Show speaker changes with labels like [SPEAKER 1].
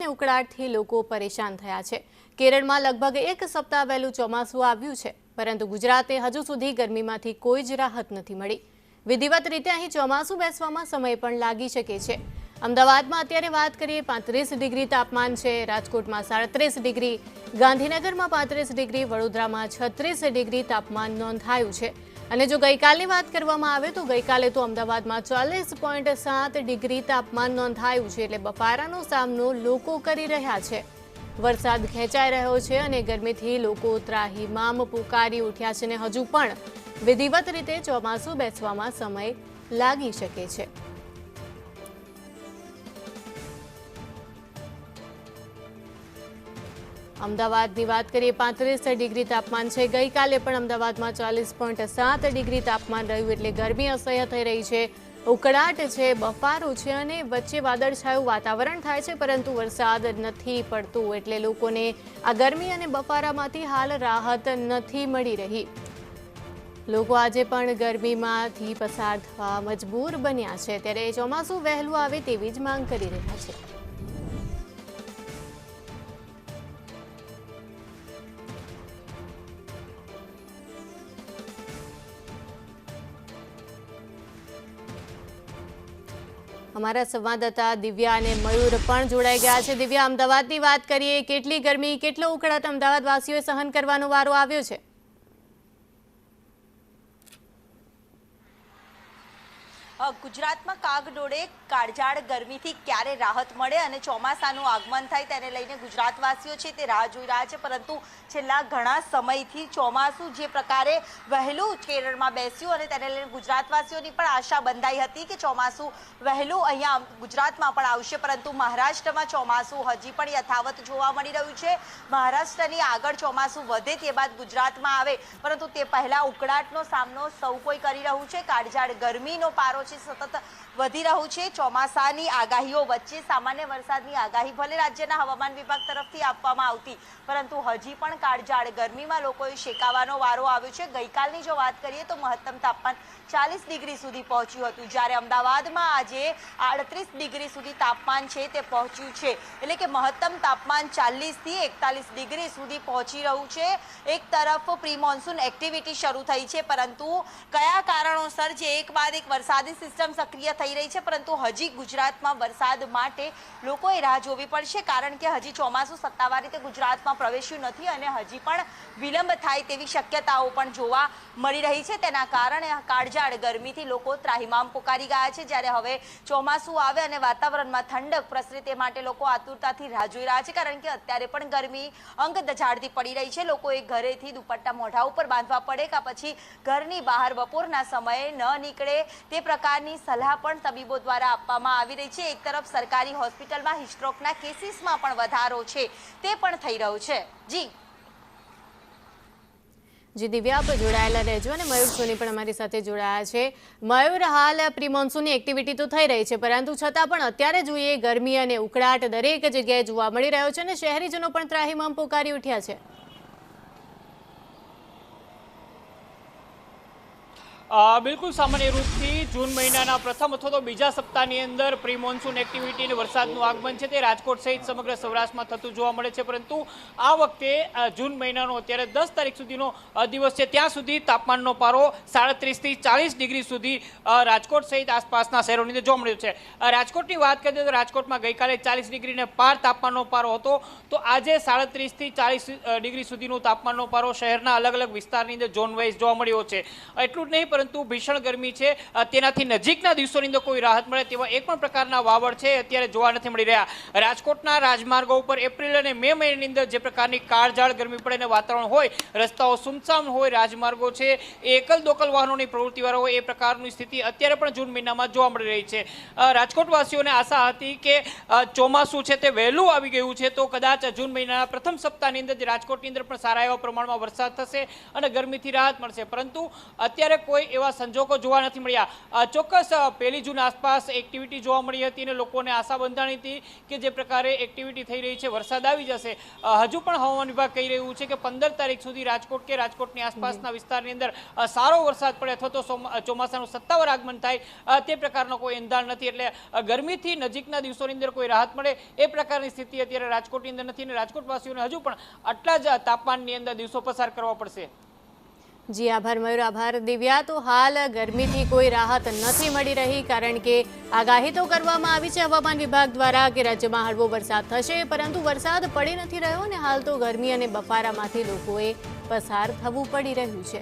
[SPEAKER 1] અને ઉકળાટથી લોકો પરેશાન થયા છે। કેરળમાં લગભગ એક સપ્તાહ વહેલું ચોમાસું આવ્યું છે, પરંતુ ગુજરાતને હજુ સુધી ગરમીમાંથી કોઈ જ રાહત નથી મળી। વિધિવત રીતે અહીં ચોમાસું બેસવામાં સમય પણ લાગી શકે છે। અમદાવાદમાં અત્યારે વાત કરીએ 35 ડિગ્રી તાપમાન છે, રાજકોટમાં 37 ડિગ્રી, ગાંધીનગરમાં 35 ડિગ્રી, વડોદરામાં 36 ડિગ્રી તાપમાન નોંધાયું છે। અને જો ગઈકાલની વાત કરવામાં આવે તો ગઈકાલે તો અમદાવાદમાં 40.7 ડિગ્રી તાપમાન નોંધાયું છે, એટલે બફારાનો સામનો લોકો કરી રહ્યા છે। વરસાદ ખેંચાઈ રહ્યો છે અને ગરમીથી લોકો ત્રાહિમામ પુકારી ઉઠ્યા છે અને હજુ પણ વિધિવત રીતે ચોમાસું બેસવામાં સમય લાગી શકે છે। અમદાવાદની વાત કરીએ 35 ડિગ્રી તાપમાન છે, ગઈકાલે પણ અમદાવાદમાં 40.7 ડિગ્રી તાપમાન રહ્યું, એટલે ગરમી અસહ્ય થઈ રહી છે। ઉકળાટ છે, બફારો છે અને વચ્ચે વાદળછાયું વાતાવરણ થાય છે, પરંતુ વરસાદ નથી પડતું, એટલે લોકોને આ ગરમી અને બફારામાંથી હાલ રાહત નથી મળી રહી। લોકો આજે પણ ગરમીમાંથી પસાર થવા મજબૂર બન્યા છે, ત્યારે ચોમાસું વહેલું આવે તેવી જ માંગ કરી રહ્યા છે। हमारा संवाददाता दिव्या અને મયુર પણ જોડાઈ ગયા છે। દિવ્યા, અમદાવાદની વાત કરીએ, કેટલી ગરમી, કેટલો ઉકળાટ અમદાવાદવાસીઓએ સહન કરવાનો વારો આવ્યો છે?
[SPEAKER 2] ગુજરાતમાં કાગડોળે કાળઝાળ ગરમીથી ક્યારે રાહત મળે અને ચોમાસાનું આગમન થાય તેને લઈને ગુજરાતવાસીઓ છે તે રાહ જોઈ રહ્યા છે, પરંતુ છેલ્લા ઘણા સમયથી ચોમાસું જે પ્રકારે વહેલું કેરળમાં બેસ્યું અને તેને લઈને ગુજરાતવાસીઓની પણ આશા બંધાઈ હતી કે ચોમાસું વહેલું અહીંયા ગુજરાતમાં પણ આવશે, પરંતુ મહારાષ્ટ્રમાં ચોમાસું હજી પણ યથાવત જોવા મળી રહ્યું છે। મહારાષ્ટ્રની આગળ ચોમાસું વધે તે બાદ ગુજરાતમાં આવે, પરંતુ તે પહેલા ઉકળાટનો સામનો સૌ કોઈ કરી રહ્યું છે। કાળઝાળ ગરમીનો પારો સતત વધી રહ્યું છે। ચોમાસાની આગાહીઓ વચ્ચે સામાન્ય વરસાદની આગાહી ભલે રાજ્યના હવામાન વિભાગ તરફથી આપવામાં આવતી, પરંતુ હજી પણ કાળઝાળ ગરમીમાં લોકોએ શેકાવાનો વારો આવ્યો છે। ગઈકાલની જો વાત કરીએ તો મહત્તમ તાપમાન 40 ડિગ્રી સુધી પહોંચ્યું હતું, જ્યારે અમદાવાદમાં આજે 38 ડિગ્રી સુધી તાપમાન છે તે પહોંચ્યું છે, એટલે કે મહત્તમ તાપમાન 40 થી 41 ડિગ્રી સુધી પહોંચી રહ્યું છે। એક તરફ પ્રી મોન્સૂન એક્ટિવિટી શરૂ થઈ છે, પરંતુ કયા કારણોસર જે એક બાદ એક વરસાદી સિસ્ટમ સક્રિય થઈ રહી છે, પરંતુ હજી ગુજરાતમાં વરસાદ માટે લોકોએ રાહ જોવી પડશે, કારણ કે હજી ચોમાસું સત્તાવાર રીતે ગુજરાતમાં પ્રવેશ્યું નથી અને હજી પણ વિલંબ થાય તેવી શક્યતાઓ પણ જોવા મળી રહી છે। તેના કારણે કાળઝાળ ગરમીથી લોકો ત્રાહિમામ પુકારી ગયા છે। જ્યારે હવે ચોમાસું આવે અને વાતાવરણમાં ઠંડક પ્રસરે તે માટે લોકો આતુરતાથી રાહ જોઈ રહ્યા છે, કારણ કે અત્યારે પણ ગરમી અંગ દઝાડતી પડી રહી છે। લોકોએ ઘરેથી દુપટ્ટા મોઢા ઉપર બાંધવા પડે કે પછી ઘરની બહાર બપોરના સમયે ન નીકળે તે પ્રકારની સલાહ પણ તબીબો દ્વારા આપવામાં આવી રહી છે। એક તરફ સરકારી હોસ્પિટલમાં હિસ્ટ્રોકના કેસીસમાં પણ વધારો છે તે પણ થઈ રહ્યો છે।
[SPEAKER 1] જી દિવ્યા, આપ જોડાયેલા રહેજો અને મયુર સોની પણ અમારી સાથે જોડાયા છે। મયુર, હાલ પ્રી મોન્સૂનની એક્ટિવિટી તો થઈ રહી છે, પરંતુ છતાં પણ અત્યારે જોઈએ ગરમી અને ઉકળાટ દરેક જગ્યાએ જોવા મળી રહ્યો છે અને શહેરીજનો પણ ત્રાહિમામ પોકારી ઉઠ્યા છે।
[SPEAKER 3] બિલકુલ સામાન્ય રૂપથી જૂન મહિનાના પ્રથમ અથવા તો બીજા સપ્તાહની અંદર પ્રી મોન્સૂન એક્ટિવિટી અને વરસાદનું આગમન છે તે રાજકોટ સહિત સમગ્ર સૌરાષ્ટ્રમાં થતું જોવા મળે છે, પરંતુ આ વખતે જૂન મહિનાનો અત્યારે 10 તારીખ સુધીનો દિવસ છે, ત્યાં સુધી તાપમાનનો પારો 37 થી 40 ડિગ્રી સુધી રાજકોટ સહિત આસપાસના શહેરોની અંદર જોવા મળ્યો છે। રાજકોટની વાત કરીએ તો રાજકોટમાં ગઈકાલે 40 ડિગ્રીને પાર તાપમાનનો પારો હતો, તો આજે 37 થી 40 ડિગ્રી સુધીનો તાપમાનનો પારો શહેરના અલગ અલગ વિસ્તારની અંદર ઝોન વાઇઝ જોવા મળ્યો છે। એટલું જ નહીં, પરંતુ ભીષણ ગરમી છે તેનાથી નજીકના દિવસોની અંદર કોઈ રાહત મળે તેવા એક પણ પ્રકારના વાવડ છે અત્યારે જોવા નથી મળી રહ્યા। રાજકોટના રાજમાર્ગો ઉપર એપ્રિલ અને મે મહિનાની અંદર જે પ્રકારની કાળઝાળ ગરમી પડે અને વાતાવરણ હોય, રસ્તાઓ સુમસામ હોય, રાજમાર્ગો છે એકલ દોકલ વાહનોની પ્રવૃત્તિવાળા હોય, એ પ્રકારની સ્થિતિ અત્યારે પણ જૂન મહિનામાં જોવા મળી રહી છે। રાજકોટવાસીઓને આશા હતી કે ચોમાસું છે તે વહેલું આવી ગયું છે, તો કદાચ જૂન મહિનાના પ્રથમ સપ્તાહની અંદર રાજકોટની અંદર પણ સારા એવા પ્રમાણમાં વરસાદ થશે અને ગરમીથી રાહત મળશે, પરંતુ અત્યારે કોઈ હોય એવા સંજોગો જોવા નથી મળ્યા. ચોક્કસ 1 જૂન આસપાસ એક્ટિવિટી જોવા મળી હતી અને લોકોને આશા બંધાણી હતી કે જે પ્રકારે એક્ટિવિટી થઈ રહી છે વરસાદ આવી જશે. હજુ પણ હવામાન વિભાગ કહી રહ્યું છે કે 15 તારીખ સુધી રાજકોટ કે રાજકોટની આસપાસના વિસ્તારની અંદર સારો વરસાદ પડે અથવા તો ચોમાસાનું સત્તાવાર આગમન થાય તે પ્રકારનો કોઈ અંદાજ નથી. એટલે ગરમીથી નજીકના દિવસોની અંદર કોઈ રાહત મળે એ પ્રકારની સ્થિતિ અત્યારે રાજકોટની અંદર નથી અને રાજકોટવાસીઓને હજુ પણ આટલા જ તાપમાનની અંદર દિવસો પસાર કરવા પડશે.
[SPEAKER 1] જી આભાર મયુર, આભાર દિવ્યા. તો હાલ ગરમીથી કોઈ રાહત નથી મળી રહી કારણ કે આગાહી તો કરવામાં આવી છે હવામાન વિભાગ દ્વારા કે રાજ્યમાં હળવો વરસાદ થશે, પરંતુ વરસાદ પડી નથી રહ્યો અને હાલ તો ગરમી અને બફારામાંથી લોકોએ પસાર થવું પડી રહ્યું છે.